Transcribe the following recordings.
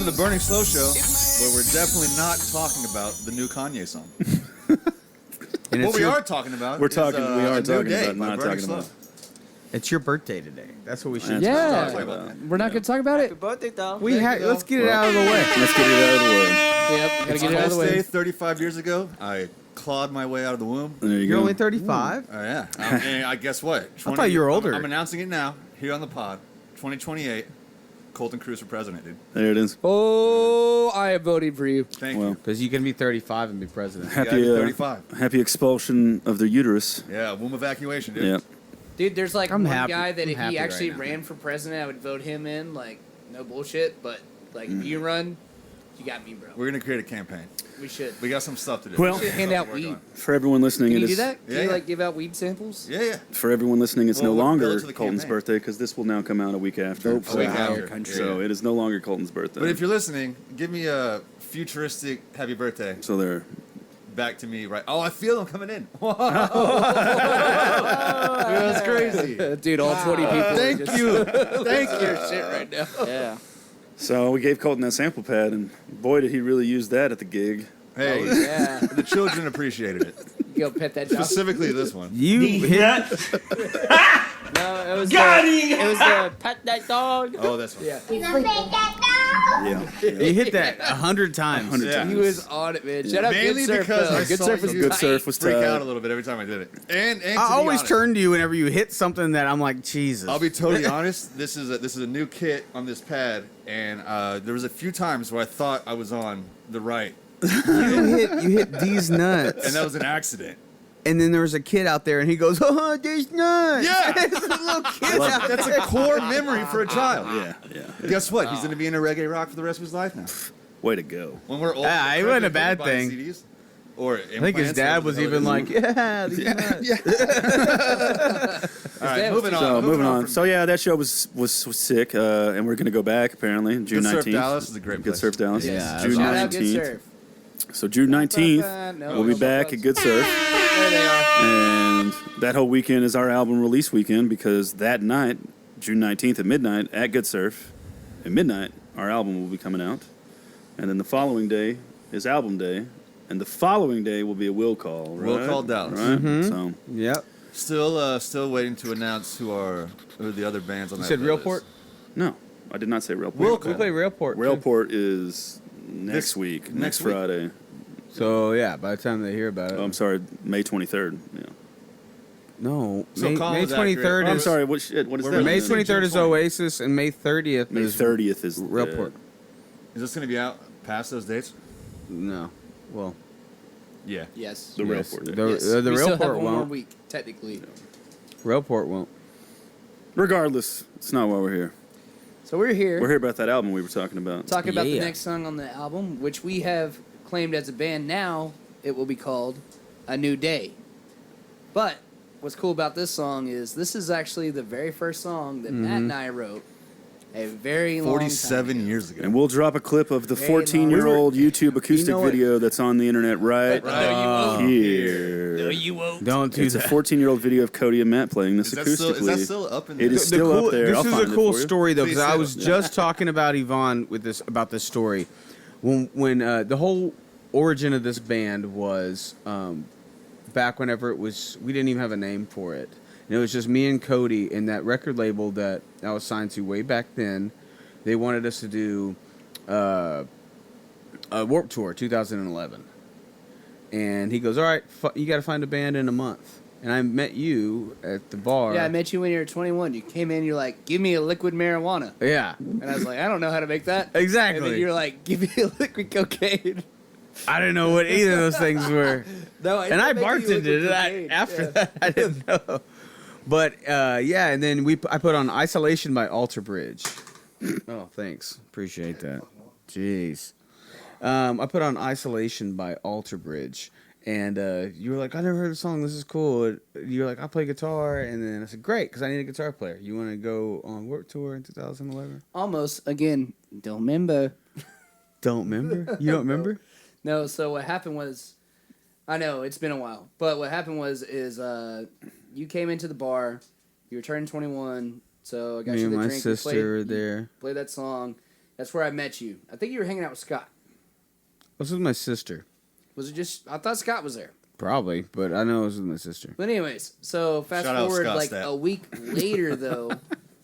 to the Burning Slow Show, where we're definitely not talking about the new Kanye song. What we are talking about we are is, talking A New about Day not by Burning talking Slow. about. It's your birthday today. That's what we should. Yeah. Talk about that. We're not going to talk about it? birthday, though. Let's get it out of the way. Let's get it out of the way. Yep. Got to It's get it out of the Day way. 35 years ago, I clawed my way out of the womb. There you You're go. only 35. Oh, yeah. And I guess what? I thought you were older. I'm announcing it now, here on the pod. 2028, Colton Cruz for president, dude. There it is. Oh, I am voting for you. Thank Well, you. Because you can be 35 and be president. You gotta happy be 35. happy expulsion of the uterus. Yeah, womb evacuation, dude. Yeah. Dude, there's like I'm one happy. guy that I'm if happy he right actually now. ran for president, I would vote him in. Like, no bullshit. But, like, if you run, you got me, bro. We're going to create a campaign. We should. We got some stuff to do. Well- We should hand Stuff out to work weed. on. For everyone listening, Can it you do is that? Can Yeah, you, yeah. like, give out weed samples? Yeah, yeah. for everyone listening. It's Well, no we'll longer build to the Colton's campaign. birthday because this will now come out a week after. Vote for week our after. country. So it is no longer Colton's birthday. But if you're listening, give me a futuristic happy birthday so there. back to me, right? Oh, I feel him coming in. That's crazy. Dude, all 20 people. Thank are just you. Thank you. your shit right now. Yeah. So we gave Colton that sample pad, and boy, did he really use that at the gig. Hey, Oh, yeah. the children appreciated it. You go pet that dog. Specifically this one. You hit. No, it was it was the pet that dog. Oh, this one. Yeah. Yeah. You hit that 100 times. 100 Yeah. times. He was on it, man. Shout out Mainly Good Surf. because though. I Good saw Surf was you Good tight. Surf was freak tight. out a little bit every time I did it. And to I be always honest, turn to you whenever you hit something that I'm like, Jesus. I'll be totally honest. This is a new kit on this pad, and there was a few times where I thought I was on the right, you hit these nuts. and that was an accident. And then there was a kid out there, and he goes, "Oh, these nuts!" Yeah. There's a little kid out That's there. a core memory for a child. Yeah. Guess what? He's going to be into reggae rock for the rest of his life now. Way to go. When we're old, Ah, it wasn't a bad thing. CDs, or I think his dad was even like, "Yeah, these nuts." all right, moving on. So moving on. from- So yeah, that show was sick, and we're gonna go back apparently June Good Surf 19th. Dallas is a great Good place. Surf Dallas. Yeah, June Shout out Good 19th. Surf. So June 19th, No, we'll be no back bugs. at Good Surf, There they are. and that whole weekend is our album release weekend because that night, June 19th at midnight at Good Surf, at midnight, our album will be coming out, and then the following day is album day, and the following day will be a will call. Right? Will Call Dallas. Right. So Yep. Still waiting to announce who the other bands on You that said bill is. Realport? no, I did not say Railport. Will We Call. play Railport. too. Railport is next This- week, next next week? Friday. So yeah, by the time they hear about it, Oh, I'm sorry, May 23rd. Yeah. no. So May, Colin May was accurate. 23rd Oh, I'm is sorry. What shit? What is We're that? May releasing 23rd is June 20th. Oasis, and May 30th May is 30th is Railport. Is this going to be out past those dates? No, well, Yeah. Yes. The yes. Railport. The, Yes. the We still have Railport one more won't. week, technically. Railport won't. Regardless, it's not why we're here. So we're here. We're here about that album we were talking about. talking about the Yeah. next song on the album, which we have claimed as a band now. It will be called A New Day. But what's cool about this song is this is actually the very first song that Matt and I wrote a very long time 47 ago. years ago. And we'll drop a clip of the Very long. 14-year-old YouTube acoustic know what? video that's on the internet right here. You won't. Don't do It's a that. 14-year-old video of Cody and Matt playing this Is that acoustically. still up in It there? is still up there. This I'll is find a it cool for you. story though, Please because I say was it. just talking about Yvonne about this story. When the whole origin of this band was back whenever it was, we didn't even have a name for it. And it was just me and Cody and that record label that I was signed to way back then. They wanted us to do a Warped Tour 2011. And he goes, all right, you got to find a band in a month. And I met you at the bar. Yeah, I met you when you were 21. You came in, you're like, give me a liquid marijuana. Yeah, And I was like, I don't know how to make that. exactly. And then you're like, give me a liquid cocaine. I didn't know what either of those things were. No, And I bartended it. After that, I didn't know. But yeah, and then I put on Isolation by Alter Bridge. Oh, thanks. Appreciate that. Jeez. I put on Isolation by Alter Bridge. And you were like, I never heard the song. This is cool. You were like, I'll play guitar. And then I said, great, because I need a guitar player. You want to go on Warped Tour in 2011? Almost. Again, don't remember. Don't remember? You don't remember? No, so what happened was, I know, it's been a while. But what happened is you came into the bar. You were turning 21. So I got Me you and the my drink. sister were there. Played that song. That's where I met you. I think you were hanging out with Scott. I was with my sister. Was it just? I thought Scott was there. Probably, but I know it was with my sister. But anyways, so fast Shout out forward Scott like Stapp. a week later though.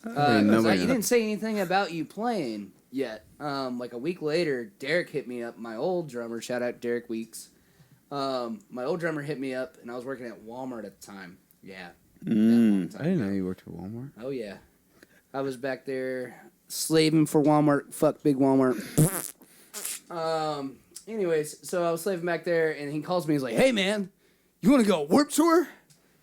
'Cause nobody you knows. didn't say anything about you playing yet. Like a week later, Derek hit me up. My old drummer, shout out Derek Weeks. My old drummer hit me up, and I was working at Walmart at the time. Yeah, that long time I didn't ago. know you worked at Walmart. Oh yeah, I was back there slaving for Walmart. Fuck big Walmart. Anyways, so I was slaving back there, and he calls me. He's like, "Hey man, you want to go Warped Tour?"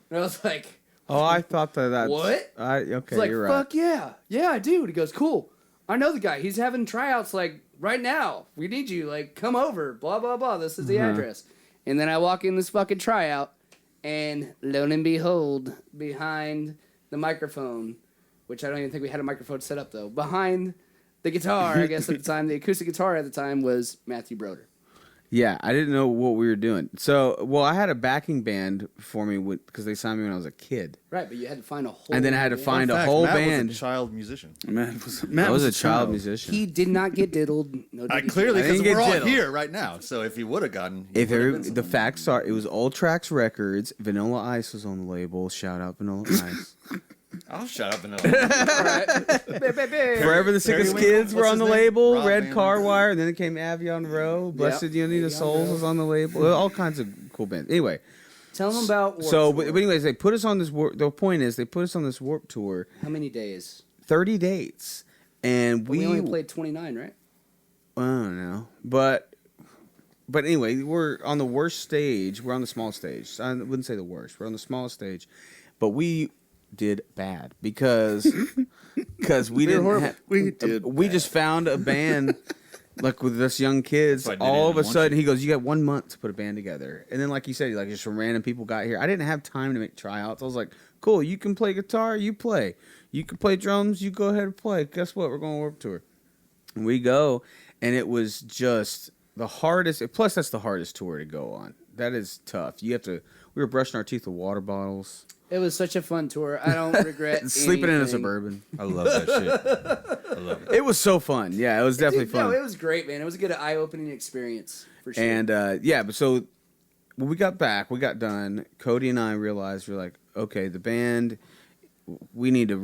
And I was like, Oh, I thought that. "What?" Okay, He's like, you're right. "Fuck yeah, yeah, I do." And he goes, "Cool. I know the guy. He's having tryouts like right now. We need you. Like, come over. Blah blah blah. This is the address." And then I walk in this fucking tryout, and lo and behold, behind the microphone, which I don't even think we had a microphone set up though, behind the guitar, I guess at the time, the acoustic guitar at the time was Matthew Broder. Yeah, I didn't know what we were doing. So, well, I had a backing band for me because they signed me when I was a kid, Right, but you had to find a whole. and then I had to band. find a Fact, whole Matt band. was a child musician. Matt I was a child musician. He did not get diddled. No, I diddy. clearly, I didn't because get we're all diddled. here right now. So if he would have gotten, he If would've every, been the someone. facts are, it was Old Tracks Records. Vanilla Ice was on the label. Shout out Vanilla Ice. I'll shut up and Forever the Sickest Periwinkle? Kids were What's on the his name? label. Rob Red Van Car Winkle. Wire, and then it came Avion Row. Blessed Unity of Avion Souls Row. was on the label. All kinds of cool bands. Anyway, Tell them about. Warped so Tour. but anyways, they put us on this. The point is, they put us on this Warp Tour. How many days? 30 dates, and We only played 29, right? I don't know, but anyway, we're on the worst stage. We're on the small stage. I wouldn't say the worst. We're on the smallest stage, but we did bad because we didn't. horrible. We did We just found a band. Like with us young kids, That's why I all of didn't a want sudden you. he goes, "You got 1 month to put a band together." And then, like you said, like just some random people got here. I didn't have time to make tryouts. I was like, "Cool, you can play guitar, you play. You can play drums, you go ahead and play." Guess what? We're going to Warped Tour. And we go, and it was just the hardest. Plus, that's the hardest tour to go on. That is tough. You have to. We were brushing our teeth with water bottles, It was such a fun tour. I don't regret sleeping in a anything. Suburban. I love that shit. I love it. It was so fun. Yeah, it was definitely Dude, fun. No, it was great, man. It was a good eye-opening experience for sure. And yeah, but so when we got back, we got done. Cody and I realized we're like, okay, the band, we need to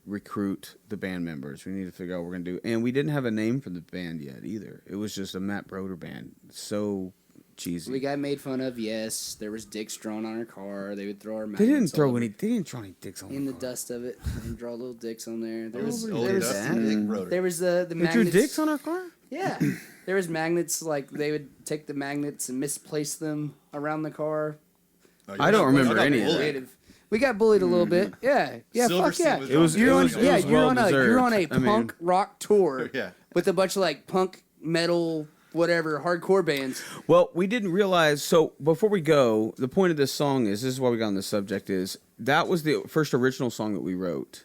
recruit the band members. We need to figure out what we're gonna do. And we didn't have a name for the band yet either. It was just a Matt Broder band. So cheesy. we got made fun of. Yes, there was dicks drawn on our car. They would throw our. they didn't magnets throw all any. They didn't draw any dicks on in the car. dust of it and draw little dicks on there. There was Nobody there did was, that. Big rotor. there was the They magnets. drew dicks on our car. Yeah, there was magnets. Like they would take the magnets and misplace them around the car. Oh, I don't remember y'all got any of that. bullied. Creative. We got bullied a little bit. Yeah, yeah. Silver Fuck yeah. Sea was It was- You're on, it was yeah, you're well on a deserved. I mean- punk rock tour Yeah. with a bunch of like punk metal whatever hardcore bands. Well, we didn't realize. So before we go, the point of this song is this is why we got on this subject is that was the first original song that we wrote,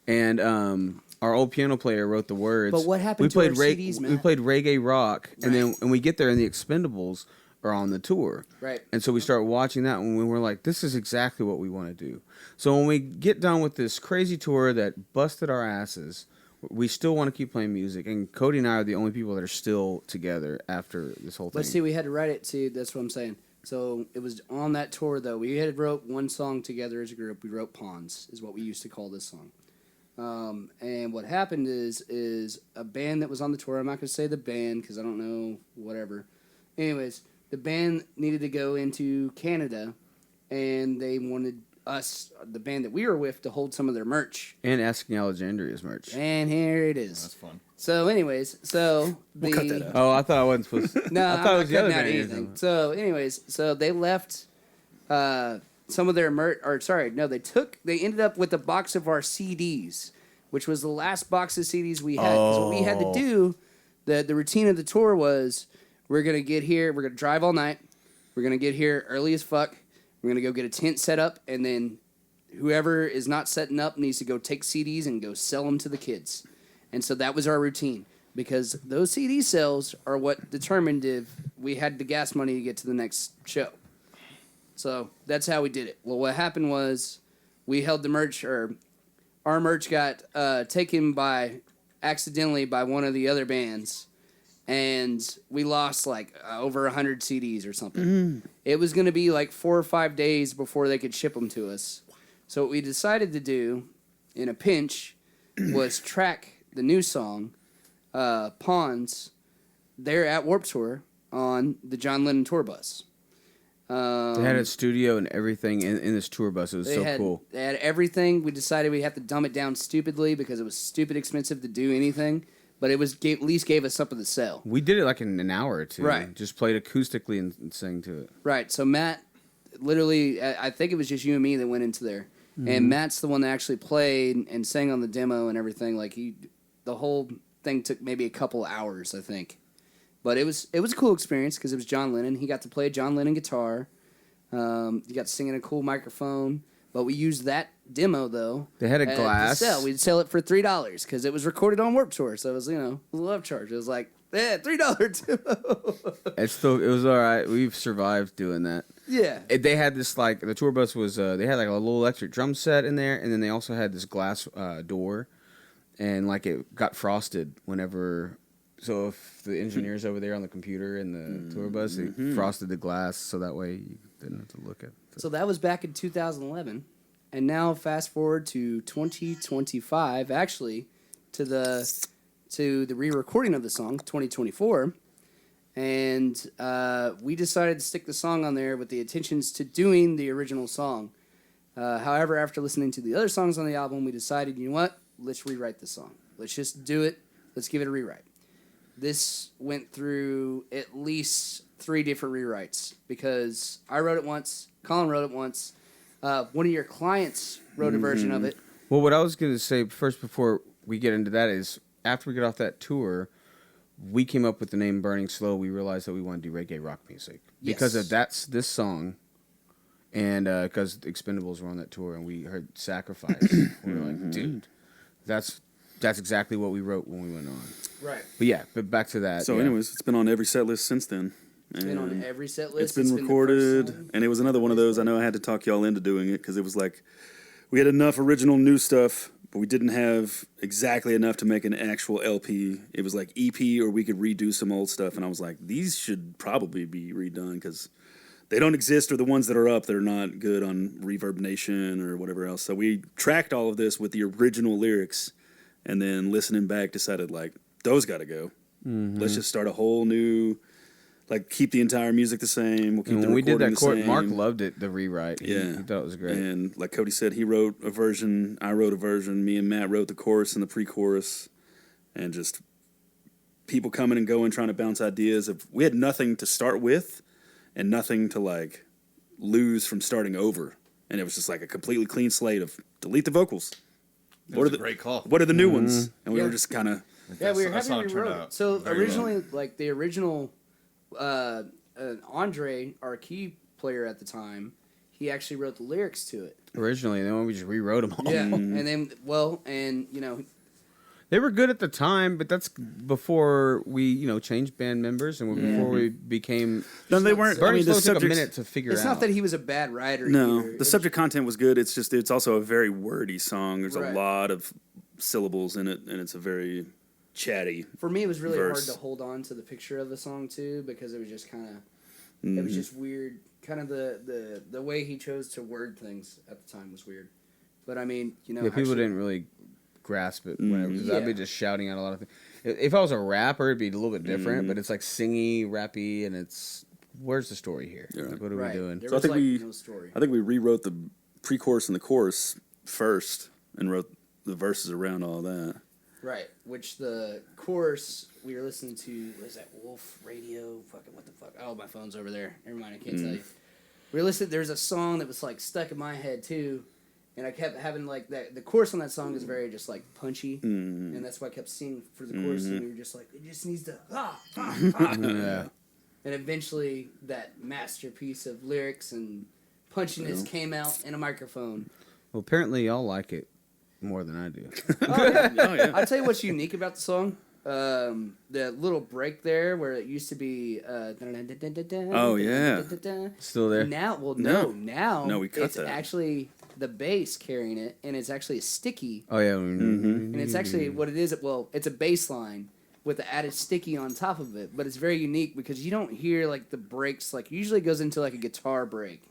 and our old piano player wrote the words. But what happened we to played our CDs, We Matt? played reggae rock, and Right. then we get there and the Expendables are on the tour. Right. And so we start watching that and we were like, this is exactly what we want to do. So when we get done with this crazy tour that busted our asses, we still want to keep playing music. And Cody and I are the only people that are still together after this whole thing. But see, we had to write it. See, that's what I'm saying. So it was on that tour though. We had wrote one song together as a group. We wrote Pawns, is what we used to call this song. And what happened is a band that was on the tour. I'm not going to say the band because I don't know whatever. Anyways, the band needed to go into Canada, and they wanted us, the band that we were with, to hold some of their merch. And Asking Alexandria's merch. And here it That's is. fun. So, anyways, so the cut that out. Oh, I thought I wasn't supposed to. no, I I'm thought not it was the cutting other out band. anything. So, anyways, so they left some of their merch, or sorry, no, they ended up with a box of our CDs, which was the last box of CDs we had. 'Cause what we had to do, the routine of the tour was, we're gonna get here, we're gonna drive all night, we're gonna get here early as fuck, we're gonna go get a tent set up, and then whoever is not setting up needs to go take CDs and go sell them to the kids. And so that was our routine, because those CD sales are what determined if we had the gas money to get to the next show. So that's how we did it. Well, what happened was we held the merch, or our merch got taken by accidentally by one of the other bands, and we lost like over 100 CDs or something. It was going to be like 4 or 5 days before they could ship them to us. So what we decided to do, in a pinch, was track the new song, Pawns, there at Warped Tour on the John Lennon tour bus. They had a studio and everything in this tour bus. It was so cool. They had everything. We decided we'd have to dumb it down stupidly because it was stupid expensive to do anything, but it was at least gave us something to sell. We did it like in an hour or two. Right. Just played acoustically and sang to it. Right. So Matt, literally, I think it was just you and me that went into there, and Matt's the one that actually played and sang on the demo and everything. Like the whole thing took maybe a couple hours, I think. But it was a cool experience because it was John Lennon. He got to play a John Lennon guitar. He got to sing in a cool microphone. But we used that demo, though. They had a to glass. sell. We'd sell it for $3 because it was recorded on Warped Tour. So it was, a little upcharge. It was like, yeah, $3 demo. It was all right. We've survived doing that. Yeah. They had this, like, the tour bus was, they had like a little electric drum set in there, and then they also had this glass door, and like it got frosted whenever. So if the engineer's over there on the computer in the tour bus, they frosted the glass so that way you didn't have to look at it. So that was back in 2011. And now fast forward to 2025, actually, to the re-recording of the song, 2024. And we decided to stick the song on there with the intentions to doing the original song. However, after listening to the other songs on the album, we decided, you know what? Let's rewrite the song. Let's just do it. Let's give it a rewrite. This went through at least 3 different rewrites because I wrote it once, Colin wrote it once, one of your clients wrote a version of it. Well, what I was going to say first before we get into that is after we get off that tour, we came up with the name Burning Slow. We realized that we wanted to do reggae rock music because of this song, and because the Expendables were on that tour, and we heard Sacrifice. We were like, dude, that's exactly what we wrote when we went on. Right. But yeah, but back to that. So, anyways, it's been on every set list since then. It's been on every set list. It's been recorded, and it was another one of those. I know I had to talk y'all into doing it because it was like we had enough original new stuff, but we didn't have exactly enough to make an actual LP. It was like EP, or we could redo some old stuff, and I was like, these should probably be redone because they don't exist, or the ones that are up, they're not good on Reverb Nation or whatever else. So we tracked all of this with the original lyrics, and then listening back, decided like those got to go. Let's just start a whole new. Like, keep the entire music the same. We'll keep when the we did that recording the court, same. Mark loved it, the rewrite. He thought it was great. And like Cody said, he wrote a version, I wrote a version, me and Matt wrote the chorus and the pre-chorus, and just people coming and going, trying to bounce ideas. We had nothing to start with and nothing to, like, lose from starting over. And it was just like a completely clean slate of delete the vocals. It was a great call. What are the new ones? And we were just kind of... Yeah, we were That's happy how it we turned wrote it. out. So Very originally, well. like the original, Andre, our key player at the time, he actually wrote the lyrics to it. Originally, and then we just rewrote them all. Yeah, and then They were good at the time, but that's before we, changed band members and before we became. No, they weren't. Burning the Slow took a subjects- minute to figure it's out. not that he was a bad writer. No, either. the subject content was good. It's also a very wordy song. There's Right. a lot of syllables in it, and it's a very chatty. For me, it was really verse. hard to hold on to the picture of the song too because it was just kind of, it was just weird. Kind of the way he chose to word things at the time was weird. But I mean, people actually- didn't really grasp it. Whatever, 'cause I'd be Yeah. just shouting out a lot of things. If I was a rapper, it'd be a little bit different, but it's like singy, rappy, and it's where's the story here? Yeah. Like, what are Right. we doing? There So I was, think like, we- no story. I think we rewrote the pre-chorus and the chorus first, and wrote the verses around all that. Right, which the chorus we were listening to was that Wolf Radio. Fucking what the fuck? Oh, my phone's over there. Never mind, I can't tell you. We were listening. There's a song that was like stuck in my head too, and I kept having like that. The chorus on that song is very just like punchy, and that's why I kept singing for the chorus. And we were just like, it just needs to Yeah. And eventually, that masterpiece of lyrics and punchiness came out in a microphone. Well, apparently y'all like it more than I do. Oh yeah. I'll tell you what's unique about the song. The little break there where it used to be. Oh, yeah. Still there? Now, No. now No, we cut it's that. actually the bass carrying it, and it's actually a sticky, Oh yeah. and it's actually what it is. Well, it's a bass line with the added sticky on top of it, but it's very unique because you don't hear like the breaks. Like usually it goes into like a guitar break.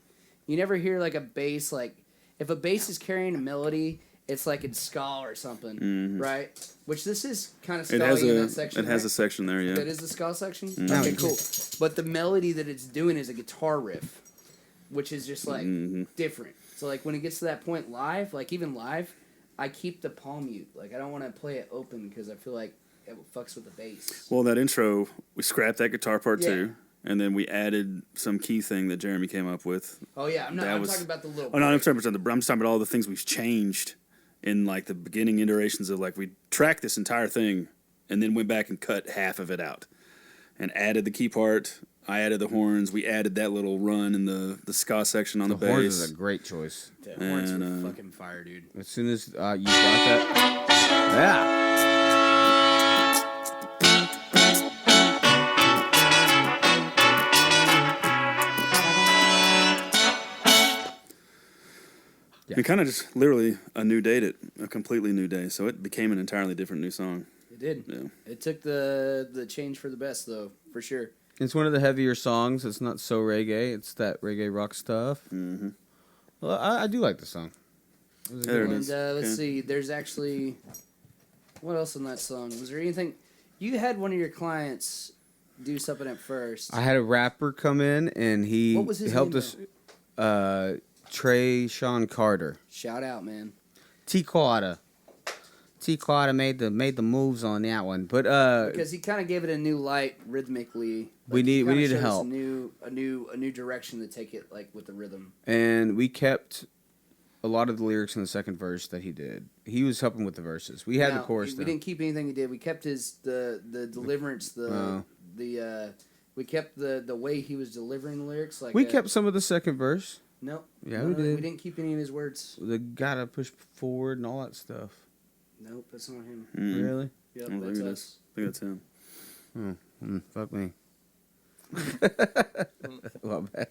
You never hear like a bass like if a bass is carrying a melody, it's like in ska or something, right? Which this is kind of ska in that section. It has right? a section there, yeah. That is the ska section? Okay, cool. But the melody that it's doing is a guitar riff, which is just like different. So like when it gets to that point live, like even live, I keep the palm mute. Like I don't want to play it open because I feel like it fucks with the bass. Well, that intro, we scrapped that guitar part Yeah. too, and then we added some key thing that Jeremy came up with. Oh yeah, I'm That was- talking about the little. Oh no, I'm break. talking about I'm just talking about all the things we've changed in like the beginning iterations of like we tracked this entire thing and then went back and cut half of it out and added the key part. I added the horns. We added that little run in the ska section on the, The horns bass. is a great choice. The horns were And, fucking fire, dude. As soon as you got that, yeah. Yeah. We kind of just literally a new day, a completely new day. So it became an entirely different new song. It did. Yeah. It took the change for the best though, for sure. It's one of the heavier songs. It's not so reggae. It's that reggae rock stuff. Mm-hmm. Well, I do like the song. It was a There good it one. is. And let's Okay. see. There's actually what else in that song? Was there anything? You had one of your clients do something at first. I had a rapper come in and he What was his helped name, us. Trey Sean Carter. Shout out, man. T Carter made the moves on that one, but Because he kind of gave it a new light rhythmically. We Like, he need- we kinda need showed us help. A new direction to take it, like with the rhythm. and we kept a lot of the lyrics in the second verse that he did. He was helping with the verses. We had Now, the chorus. We though. didn't keep anything he did. We kept the deliverance, Oh. we kept the way he was delivering the lyrics. Like We kept some of the second verse. no. Yeah, no, we no, did. We didn't keep any of his words. The gotta push forward and all that stuff. Nope, that's not him. Mm. Really? Yep, I don't that's think it us. is. I think that's him. Fuck me. My bad.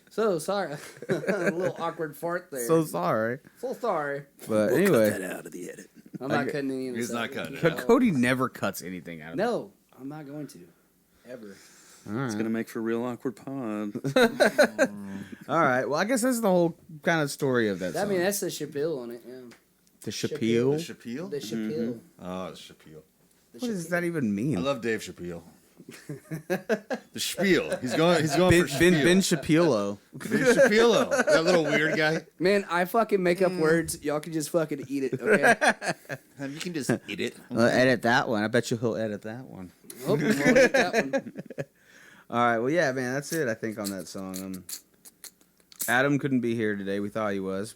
So sorry, a little awkward fart there. So sorry. So sorry. But We'll anyway, cut that out of the edit. I'm not Okay. cutting any of this. He's not out. cutting it Co- out. Cody never cuts anything out of it. No, I'm not going to. Ever. All right. It's gonna make for a real awkward pod. All right. Well, I guess that's the whole kind of story of that I song. mean, that's the Chappelle on it. Yeah. the The Chappelle. Chappelle? The Chappelle. Oh, the Chappelle. The What does Chappelle. that even mean? I love Dave Chappelle. The spiel. He's going Ben, for spiel. ben Shapiro. Ben Shapiro. That little weird guy. Man, I fucking make up words. Y'all can just fucking eat it, okay? You can just eat it. Edit that one. I bet you he'll edit that one. Oh, we won't eat that one. All right. Well, yeah, man. That's it. I think on that song. Adam couldn't be here today. We thought he was,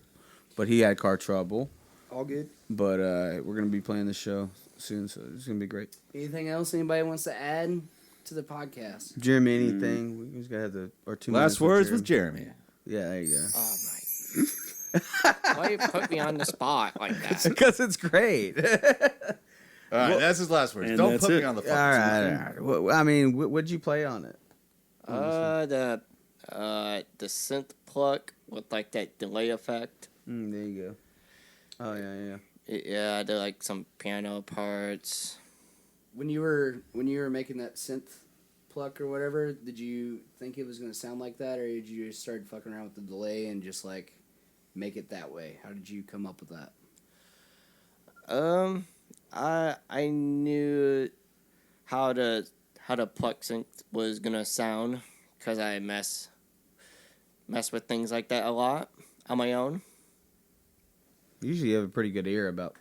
but he had car trouble. All good. But we're gonna be playing the show soon, so it's gonna be great. Anything else anybody wants to add to the podcast? Jeremy, anything? We just gotta have our 2 minutes. Last words with Jeremy. Yeah, there you go. Oh my. Why you put me on the spot like that? Because it's great. All right, that's his last words. And Don't that's put it. me on the All fucking right, spot. all right. Well, I mean, what'd you play on it? The synth pluck with like that delay effect. There you go. Oh yeah. Yeah, I did like some piano parts. When you were making that synth pluck or whatever, did you think it was gonna sound like that, or did you just start fucking around with the delay and just like make it that way? How did you come up with that? I knew how the pluck synth was gonna sound because I mess with things like that a lot on my own. Usually you have a pretty good ear about.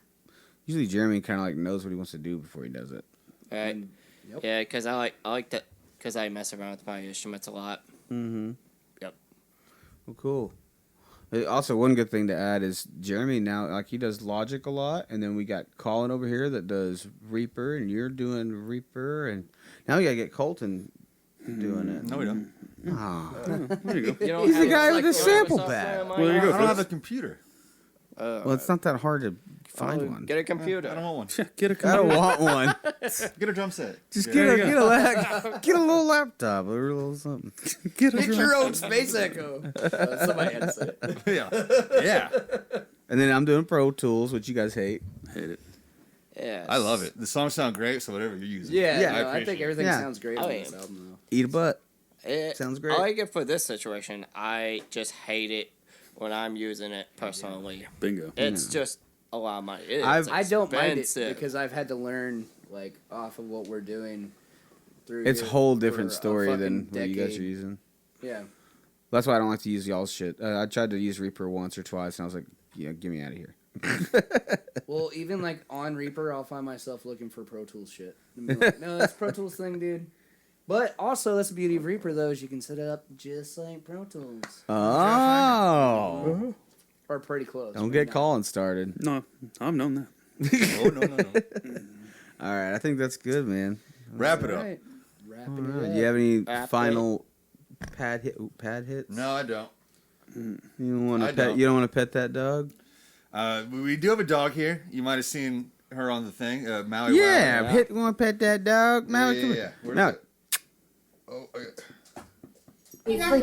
Usually Jeremy kind of like knows what he wants to do before he does it. Right? Yep. Yeah, because I like that because I mess around with my instruments a lot. Mm-hmm. Yep. Well, cool. Also, one good thing to add is Jeremy now, like, he does Logic a lot, and then we got Colin over here that does Reaper, and you're doing Reaper, and now we gotta get Colton doing it. No, we don't. Ah. There you go. You don't He's the have guy a with the software sample software pad. on my Well, there you I go. don't have a computer. Well, it's not that hard to Find one. Get a computer. I don't want one. Get a I computer. don't want one. Get a drum set. Just There get you get a little laptop or a little something. Get a Get drum your set. own Space Echo. Somebody had to say it. Yeah. Yeah. And then I'm doing Pro Tools, which you guys hate. Hate it. Yeah. I love it. The songs sound great, so whatever you're using. Yeah, Yeah. no, I appreciate think it. everything Yeah. sounds great Oh, on yeah. this album, Eat a butt. It Sounds great. I like it for this situation. I just hate it when I'm using it personally. Bingo. It's just a lot of money. It's I've- I don't mind it expensive. because I've had to learn like off of what we're doing. Through It's a here whole for different a story than fucking what you guys are decade. using. Yeah. That's why I don't like to use y'all's shit. I tried to use Reaper once or twice, and I was like, yeah, get me out of here. Well, even like on Reaper, I'll find myself looking for Pro Tools shit. And be like, no, that's Pro Tools thing, dude. But also, that's the beauty of Reaper, though, is you can set it up just like Pro Tools, Oh. or pretty close. Don't but get not. Colin started. No, I've known that. Oh, no, no, no. All right, I think that's good, man. Wrap it All up. right. Wrap All it right. up. You have any Wrap final pad hits? No, I don't. You don't want I to pet. don't. You don't want to pet that dog. We do have a dog here. You might have seen her on the thing. Maui. Yeah, Wow. hit. Want to pet that dog? Yeah, Maui, yeah, come yeah. here. Where's No, it? Oh, okay. we're gonna Maui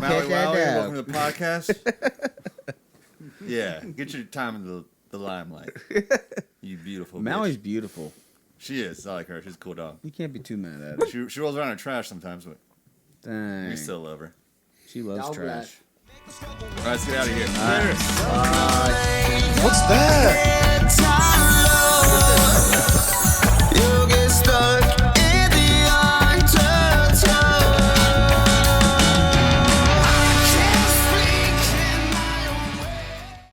pet that Wowie, welcome dog. to the podcast. Yeah, get your time in the limelight. You beautiful Maui's bitch. beautiful. She is. I like her. She's a cool dog. You can't be too mad at her. She rolls around in trash sometimes, but Dang. we still love her. She loves Dog trash. All right, let's get out of here. All right. What's that?